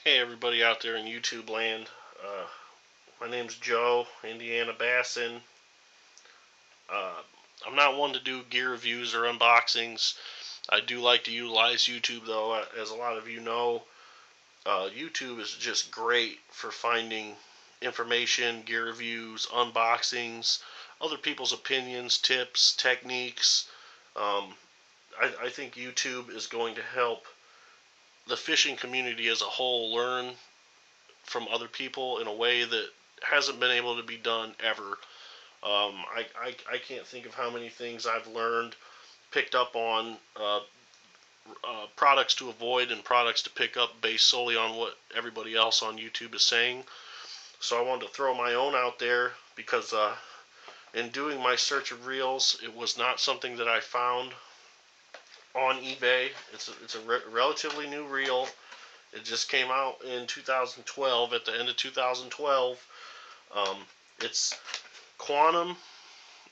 Hey everybody out there in YouTube land. Uh, my name's Joe, Indiana Bassin. Uh, I'm not one to do gear reviews or unboxings. I do like to utilize YouTube though, as a lot of you know. YouTube is just great for finding information, gear reviews, unboxings, other people's opinions, tips, techniques. Um, I think YouTube is going to help the fishing community as a whole learn from other people in a way that hasn't been able to be done ever. I can't think of how many things I've learned, picked up on products to avoid and products to pick up based solely on what everybody else on YouTube is saying. So I wanted to throw my own out there because in doing my search of reels, it was not something that I found on eBay. It's a relatively new reel. It just came out in 2012, at the end of 2012. Um, it's Quantum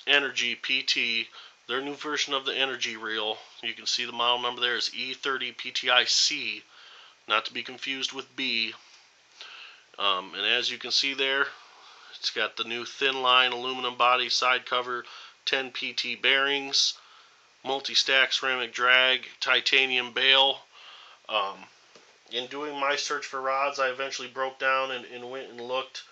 Energy PT, their new version of the Energy Reel. You can see the model number there is E30 PTIC, not to be confused with B. And as you can see there, it's got the new thin line aluminum body side cover, 10 PT bearings, multi-stack ceramic drag, titanium bail. Um, in doing my search for rods, I eventually broke down and went and looked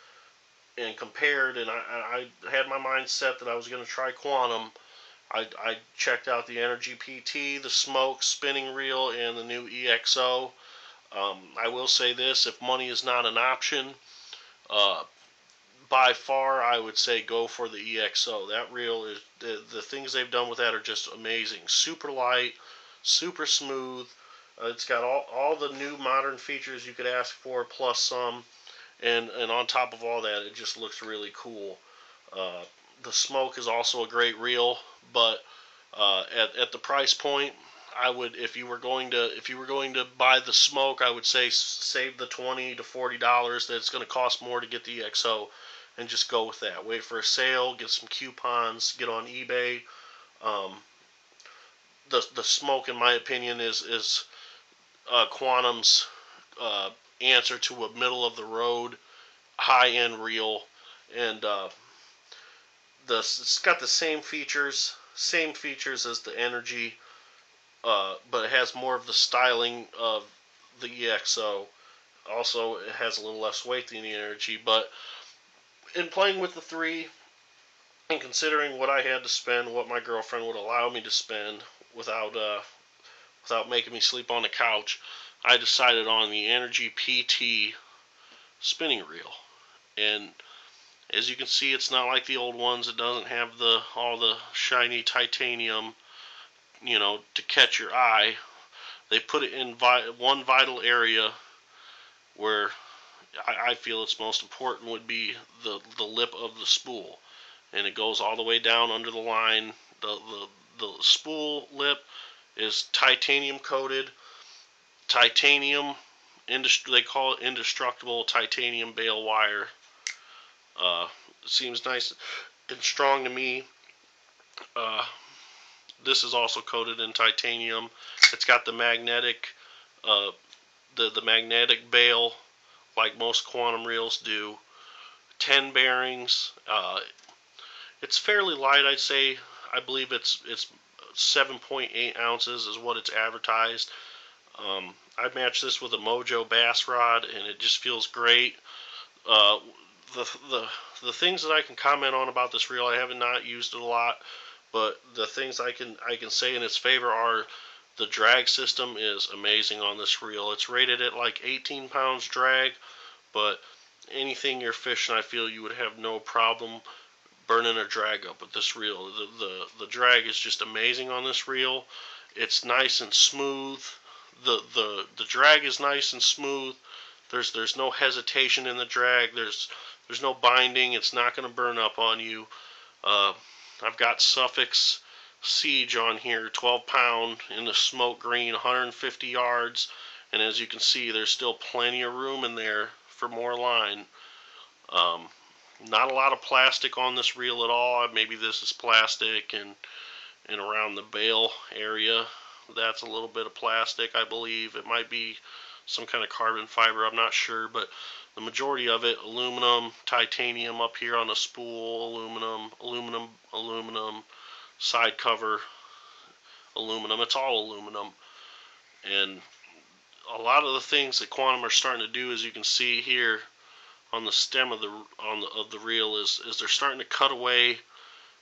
and compared, and I had my mind set that I was going to try Quantum. I checked out the Energy PT, the Smoke spinning reel, and the new EXO. I will say this: if money is not an option, uh, by far I would say go for the EXO. That reel is the things they've done with that are just amazing. Super light, super smooth. It's got all the new modern features you could ask for, plus some. And on top of all that, it just looks really cool. Uh, the Smoke is also a great reel, but at the price point, I would, if you were going to buy the Smoke, I would say save the $20 to $40 that it's going to cost more to get the EXO, and just go with that. Wait for a sale, get some coupons, get on eBay. Um, the Smoke, in my opinion, is Quantum's uh, answer to a middle of the road high end reel, and it's got the same features as the Energy, but it has more of the styling of the EXO. Also, it has a little less weight than the Energy, but in playing with the three and considering what I had to spend, what my girlfriend would allow me to spend without making me sleep on the couch, I decided on the Energy PT spinning reel. And as you can see, it's not like the old ones. It doesn't have all the shiny titanium, to catch your eye. They put it in one vital area where I feel it's most important would be the lip of the spool, and it goes all the way down under the line. The spool lip is titanium coated, titanium. They call it indestructible titanium bale wire. It seems nice and strong to me. Uh, this is also coated in titanium. It's got uh, the magnetic bale like most Quantum reels do. 10 bearings. It's fairly light, I'd say. I believe it's 7.8 ounces is what it's advertised. I matched this with a Mojo bass rod, and it just feels great. Uh, the the the things that I can comment on about this reel, I have not used it a lot, but the things I can say in its favor are the drag system is amazing on this reel. It's rated at like 18 pounds drag, but anything you're fishing, I feel you would have no problem burning a drag up with this reel. The drag is just amazing on this reel. It's nice and smooth. The drag is nice and smooth. There's no hesitation in the drag. There's no binding. It's not going to burn up on you. Uh, I've got Sufix Siege on here, 12 pound in the smoke green, 150 yards. And as you can see, there's still plenty of room in there for more line. Um, Not a lot of plastic on this reel at all. Maybe this is plastic, and around the bail area, that's a little bit of plastic, I believe. It might be some kind of carbon fiber, I'm not sure, but the majority of it, aluminum, titanium up here on the spool, aluminum, side cover, aluminum. It's all aluminum. And a lot of the things that Quantum are starting to do, as you can see here on the stem of the reel, is they're starting to cut away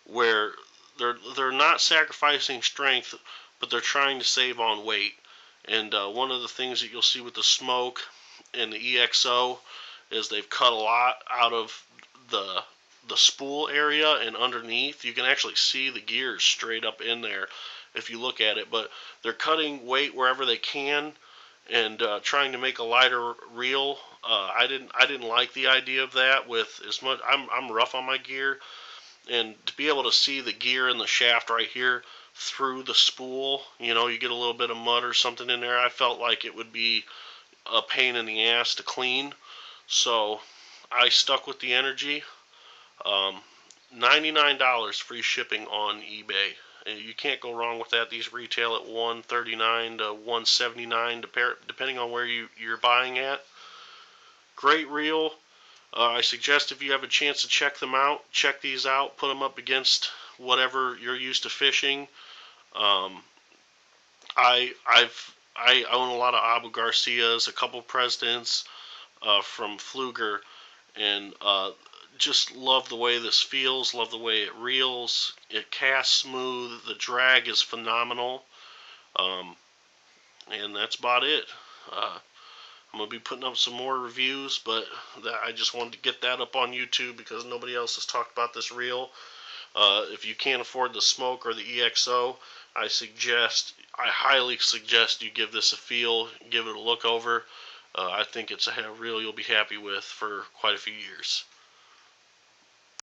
where they're not sacrificing strength, but they're trying to save on weight. And one of the things that you'll see with the Smoke and the EXO is they've cut a lot out of the spool area and underneath. You can actually see the gears straight up in there if you look at it, but they're cutting weight wherever they can and trying to make a lighter reel. I didn't like the idea of that. With as much, I'm rough on my gear, and to be able to see the gear and the shaft right here through the spool, you get a little bit of mud or something in there. I felt like it would be a pain in the ass to clean, so I stuck with the Energy. $99 free shipping on eBay. You can't go wrong with that. These retail at $139 to $179 depending on where you're buying at. Great reel. I suggest if you have a chance to check them out, check these out. Put them up against whatever you're used to fishing. I own a lot of Abu Garcias, a couple Presidents from Pflueger, and just love the way this feels, love the way it reels. It casts smooth. The drag is phenomenal. And that's about it. I'm going to be putting up some more reviews, but I just wanted to get that up on YouTube because nobody else has talked about this reel. If you can't afford the Smoke or the EXO, I highly suggest you give this a feel, give it a look over. I think it's a reel you'll be happy with for quite a few years.